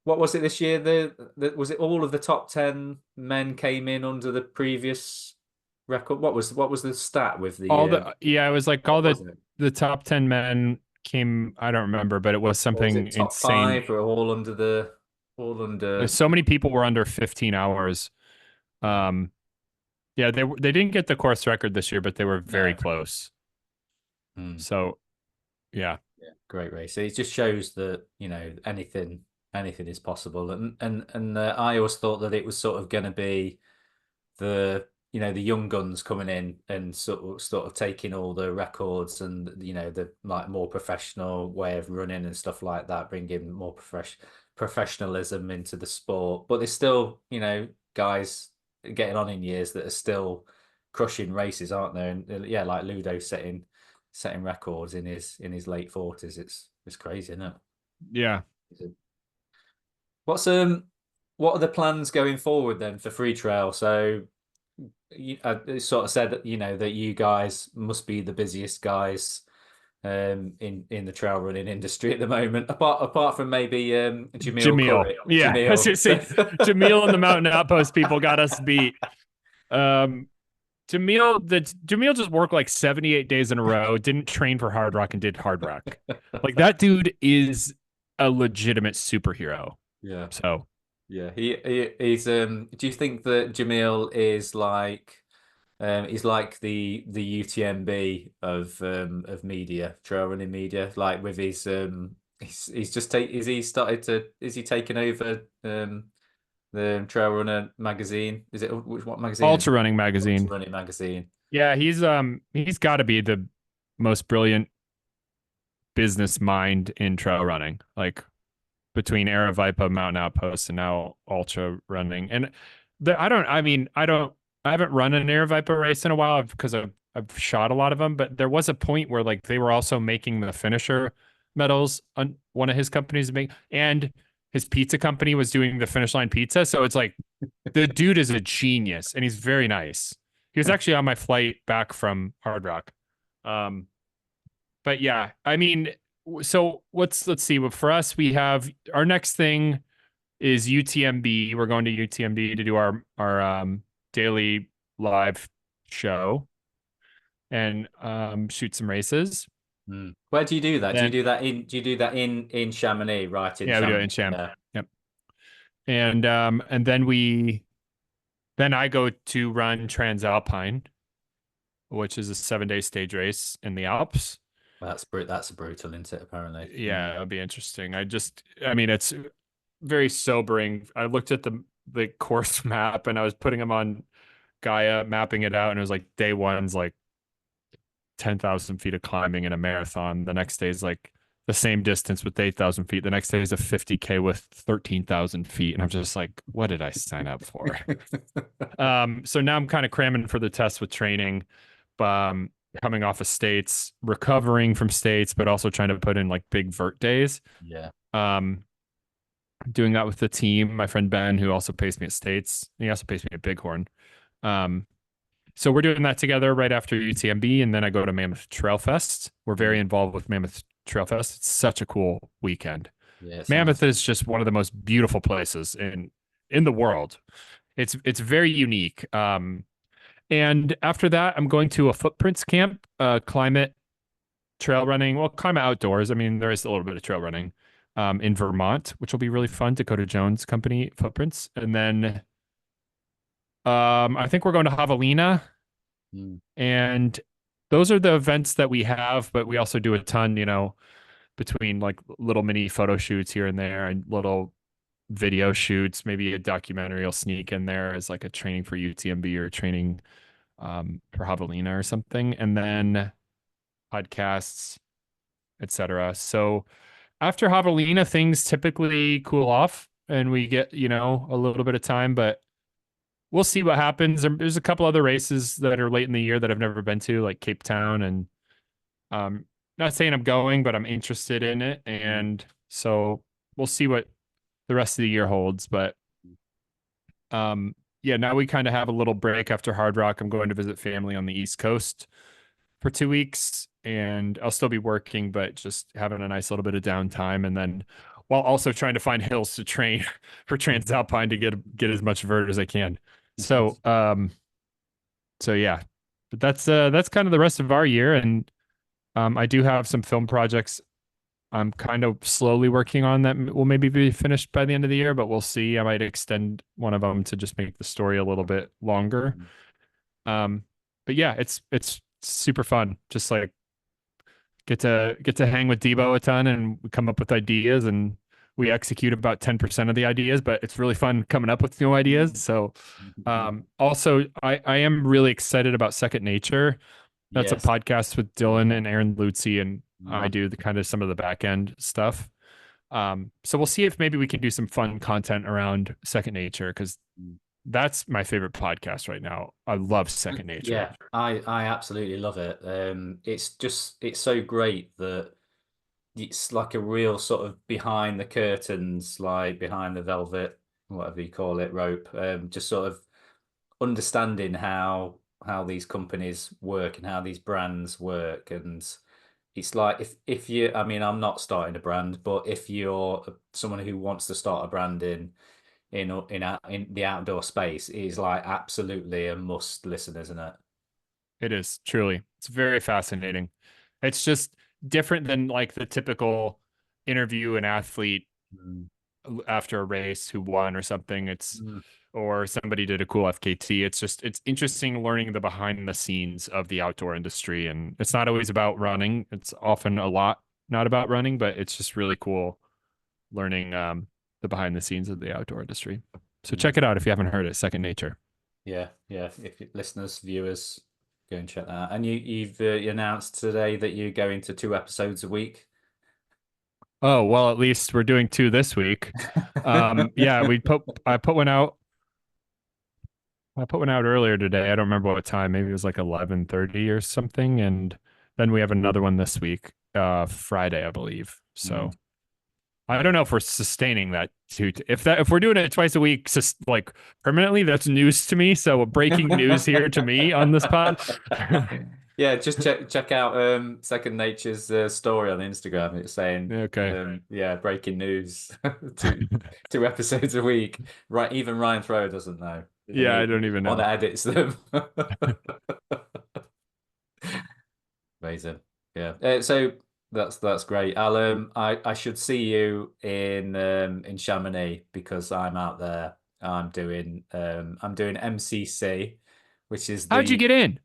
What was it this year? Was it all of the top 10 men came in under the previous record? What was the stat with All the the yeah, it was like all what was it? the top 10 men came, I don't remember, but it was Or was something it top insane. five or all under So many people were under 15 hours. Um, yeah, they didn't get the course record this year, but they were very no. close. Hmm. So yeah, Yeah, great race. It just shows that anything is possible, and I always thought that it was sort of going to be the young guns coming in and sort of taking all the records and the like more professional way of running and stuff like that, bringing more professionalism into the sport. But there's still guys getting on in years that are still crushing races, aren't there? And yeah, like Ludo setting records in his late 40s. It's crazy, isn't yeah. it? What's what are the plans going forward then for Free Trail? So it sort of said that that you guys must be the busiest guys in the trail running industry at the moment, apart from maybe Jamil Jamil. Curry. Yeah. I was Jamil. gonna say Jamil and the Mountain Outpost people got us beat. Um, Jamil just worked like 78 days in a row, didn't train for Hard Rock and did Hard Rock. Like that dude is a legitimate superhero. Yeah. So Yeah, he's do you think that Jamil is like he's like the UTMB of media, trail running media, like with his he's just take is he started to is he taking over the Trail Runner magazine? Is it what magazine is Ultra it? Running Ultra magazine. Running magazine. Yeah, he's got to be the most brilliant business mind in trail running. Like between Aravaipa, Mountain Outpost, and now Ultra Running. And I haven't run an Aravaipa race in a while because I've shot a lot of them. But there was a point where like they were also making the finisher medals on one of his companies make, and his pizza company was doing the finish line pizza. So it's like the dude is a genius and he's very nice. He was actually on my flight back from Hard Rock. Um, but yeah, I mean, so let's see. Well, for us, we have our next thing is UTMB. We're going to UTMB to do our daily live show and shoot some races. Hmm. Where do you do that? Then Do you do that in Chamonix, right in yeah, we do it Chamonix? in Sham. Yeah. Yep. And then I go to run Transalpine, which is a 7 day stage race in the Alps. Well, that's brutal, isn't it? Apparently. Yeah, it'll be interesting. I mean, it's very sobering. I looked at the course map and I was putting them on Gaia, mapping it out, and it was like day one's like 10,000 feet of climbing in a marathon. The next day is like the same distance with 8,000 feet. The next day is a 50K with 13,000 feet. And I'm just like, what did I sign up for? So now I'm kind of cramming for the test with training, um, coming off of states, recovering from states, but also trying to put in like big vert days. Yeah. Um, doing that with the team. My friend Ben, who also pays me at States, he also pays me at Bighorn. Um, so we're doing that together right after UTMB, and then I go to Mammoth Trail Fest. We're very Mm. involved with Mammoth Trail Fest. It's such a cool weekend. Yeah, it Mammoth sounds. is just one of the most beautiful places in the world. It's very unique. And after that, I'm going to a footprints camp, climate trail running. Well, climate outdoors. I mean, there is a little bit of trail running in Vermont, which will be really fun. Dakota Jones Company Footprints, and then I think we're going to Javelina, Mm. and those are the events that we have. But we also do a ton, between like little mini photo shoots here and there, and little video shoots. Maybe a documentary will sneak in there as like a training for UTMB or training for Javelina or something, and then podcasts, etc. So after Javelina, things typically cool off and we get, a little bit of time, but we'll see what happens. There's a couple other races that are late in the year that I've never been to, like Cape Town, and um, not saying I'm going, but I'm interested in it. Mm. And so we'll see what the rest of the year holds. But yeah, now we kind of have a little break after Hard Rock. I'm going to visit family on the East Coast for 2 weeks, and I'll still be working, but just having a nice little bit of downtime. And then while also trying to find hills to train for Transalpine to get as much vert as I can. So so yeah. But that's kind of the rest of our year. And I do have some film projects I'm kind of slowly working on that will maybe be finished by the end of the year, but we'll see. I might extend one of them to just make the story a little bit longer. Um, but yeah, it's super fun. Just like get to hang with Debo a ton and we come up with ideas and we execute about 10% of the ideas, but it's really fun coming up with new ideas. So also I am really excited about Second Nature. That's a Yes. podcast with Dylan and Aaron Lutzi, and I Mm. do the kind of some of the back end stuff. So we'll see if maybe we can do some fun content around Second Nature because that's my favorite podcast right now. I love Second Nature. Yeah, I absolutely love it. It's so great that it's like a real sort of behind the curtains, like behind the velvet, whatever you call it, rope. Just sort of understanding how these companies work and how these brands work. And it's like if you, I mean, I'm not starting a brand, but if you're someone who wants to start a brand in the outdoor space, it is like absolutely a must listen, isn't it? It is truly. It's very fascinating. It's just different than like the typical interview an athlete Mm. after a race who won or something. It's Mm. or somebody did a cool FKT. It's interesting learning the behind the scenes of the outdoor industry, and it's not always about running. It's often a lot not about running, but it's just really cool learning the behind the scenes of the outdoor industry. So Mm. check it out if you haven't heard it. Second Nature. Yeah, yeah. If listeners, viewers, go and check that out. And you've announced today that you're going to 2 episodes a week. Oh, well, at least we're doing two this week. Yeah, I put one out earlier today. I don't remember what time. Maybe it was like 11:30 or something. And then we have another one this week, Friday, I believe. Mm. So I don't know if we're sustaining that if we're doing it twice a week, like permanently, that's news to me. So breaking news here to me on this pod. Yeah, just check out Second Nature's story on Instagram. It's saying Okay. yeah, breaking news, two 2 episodes a week. Right, even Ryan Thrower doesn't know, and Yeah, I don't he's even the one that know. edits them. Amazing. Yeah. So that's great. I should see you in Chamonix because I'm out there. I'm doing MCC, which is How'd you the get in?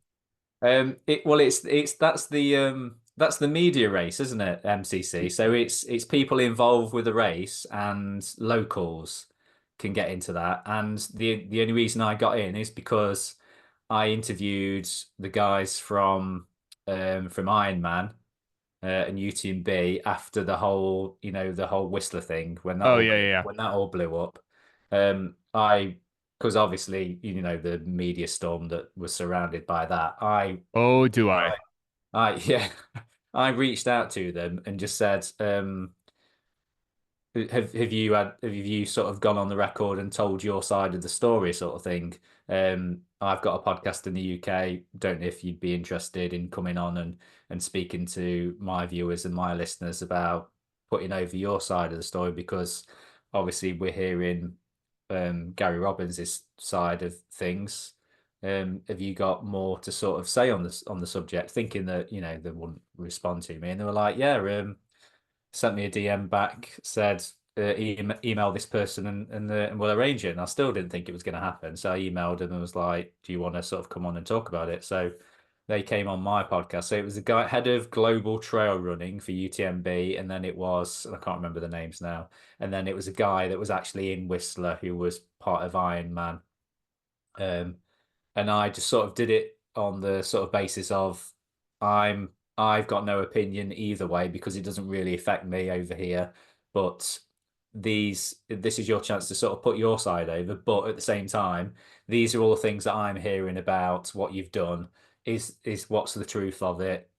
that's the media race, isn't it? MCC. So it's people involved with the race and locals can get into that. And the only reason I got in is because I interviewed the guys from Iron Man and UTMB after the whole Whistler thing Oh yeah, yeah, yeah. when that all blew up. I because obviously the media storm that was surrounded by that. Oh, do I? I yeah, I reached out to them and just said, have you sort of gone on the record and told your side of the story sort of thing? I've got a podcast in the UK. Don't know if you'd be interested in coming on and speaking to my viewers and my listeners about putting over your side of the story because obviously we're hearing Gary Robbins' side of things. Have you got more to sort of say on the subject? Thinking that they wouldn't respond to me, and they were like, "Yeah, sent me a DM back, said email this person and we'll arrange it." And I still didn't think it was going to happen, so I emailed them and was like, "Do you want to sort of come on and talk about it?" So they came on my podcast. So it was the guy head of global trail running for UTMB, and then I can't remember the names now, and then it was a guy that was actually in Whistler who was part of Iron Man. Um, and I just sort of did it on the sort of basis of I've got no opinion either way because it doesn't really affect me over here. But this is your chance to sort of put your side over. But at the same time, these are all the things that I'm hearing about what you've done. Is what's the truth of it?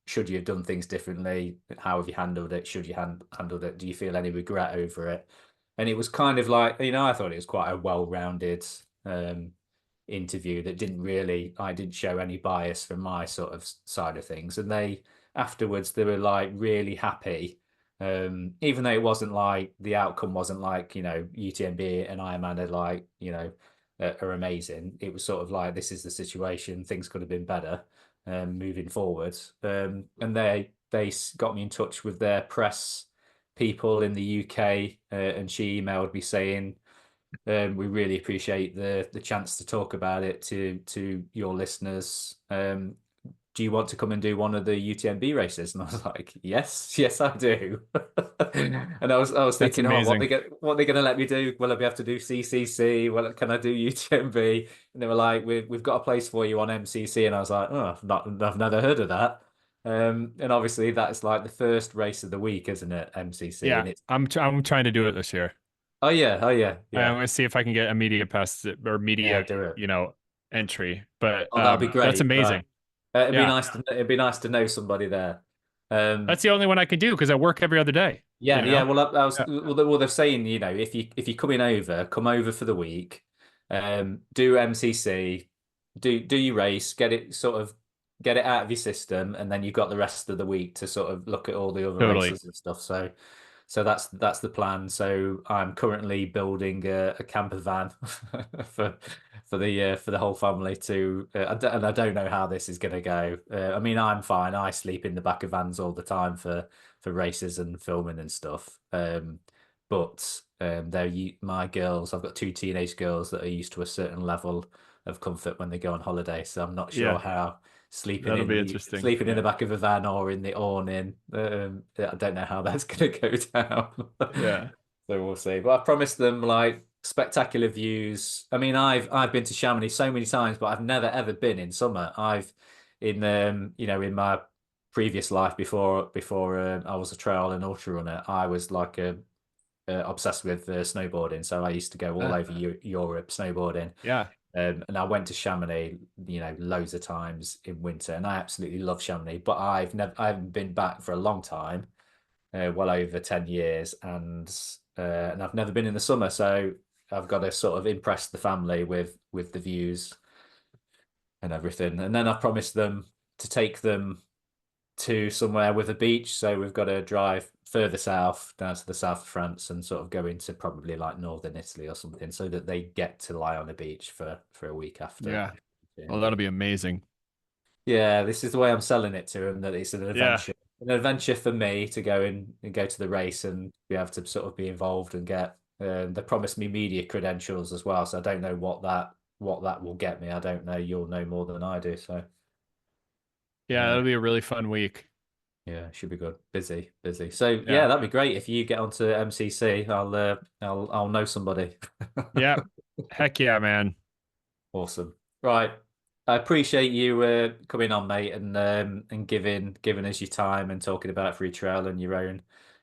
Should you have done things differently? How have you handled it? Should you handled it? Do you feel any regret over it? And it was kind of like, I thought it was quite a well-rounded um, interview that I didn't show any bias from my sort of side of things. And afterwards, they were like really happy. Even though it wasn't like the outcome wasn't like, UTMB and Ironman are like, are amazing. It was sort of like, this is the situation. Things could have been better moving forward. And they got me in touch with their press people in the UK, and she emailed me saying, we really appreciate the chance to talk about it to your listeners. Do you want to come and do one of the UTMB races? And I was like, yes, yes, I do. And I was That's thinking, oh, amazing. what they going to let me do? Will I be able to do CCC? Well, can I do UTMB? And they were like, we've got a place for you on MCC. And I was like, oh, I've never heard of that. And obviously that's like the first race of the week, isn't it? MCC, Yeah, and it's I'm trying to do it this year. oh yeah, I'm yeah, gonna see if I can get a media pass or yeah, media, do it. entry. But Oh, that'd be that's great. Right. amazing. It'd be Yeah, nice to know somebody there. Um, that's the only one I can do because I work every other day. yeah, You yeah. know. Well, Yeah, they're saying, if you're coming over, come over for the week, do MCC, do your race, get it out of your system, and then you've got the rest of the week to sort of look at all the other totally. races and stuff. So that's the plan. So I'm currently building a camper van for for the whole family and I don't know how this is going to go. I mean, I'm fine. I sleep in the back of vans all the time for races and filming and stuff. But my girls. I've got two teenage girls that are used to a certain level of comfort when they go on holiday. So I'm not sure Yeah, how sleeping that'll in be the interesting. sleeping in the Yeah. back of a van or in the awning. I don't know how that's going to go down. Yeah. So we'll see. But I promised them like spectacular views. I mean, I've been to Chamonix so many times, but I've never ever been in summer. I've in in my previous life before I was a trail and ultra runner, I was like a obsessed with snowboarding. So I used to go all Uh, over Europe snowboarding. yeah. And I went to Chamonix, loads of times in winter, and I absolutely love Chamonix. But I haven't been back for a long time, well over 10 years, and I've never been in the summer. So I've got to sort of impress the family with the views and everything. And then I promised them to take them to somewhere with a beach. So we've got to drive further south, down to the south of France, and sort of go into probably like northern Italy or something, so that they get to lie on the beach for a week after. Yeah. Well, that'll be amazing. Yeah, this is the way I'm selling it to them, that it's Yeah. an adventure for me to go and go to the race and be able to sort of be involved and get. They promised me media credentials as well, so I don't know what that will get me. I don't know. You'll know more than I do, so. Yeah, Uh, that'll be a really fun week. Yeah, should be good. Busy, busy. So Yeah. yeah, that'd be great if you get onto MCC. I'll know somebody. Yeah. Heck yeah, man. Awesome. Right. I appreciate you coming on, mate, and giving us your time and talking about free trail and your own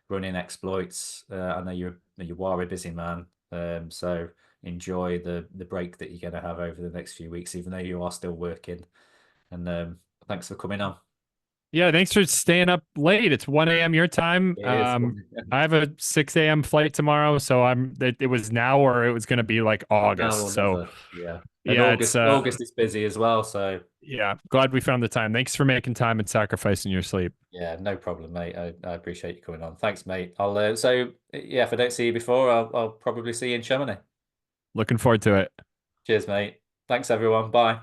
running exploits. I know you are a busy man. So enjoy the break that you're gonna have over the next few weeks, even though you are still working. And thanks for coming on. Yeah, thanks for staying up late. It's 1 a.m. your time. It is. I have a 6 a.m. flight tomorrow, so it was now or it was going to be like Now August. or So never. Yeah. And yeah, it's August is busy as well, so yeah, glad we found the time. Thanks for making time and sacrificing your sleep. yeah, no problem, mate. I appreciate you coming on. Thanks, mate. Yeah, if I don't see you before, I'll probably see you in Chamonix. Looking forward to it. Cheers, mate. Thanks, everyone. Bye.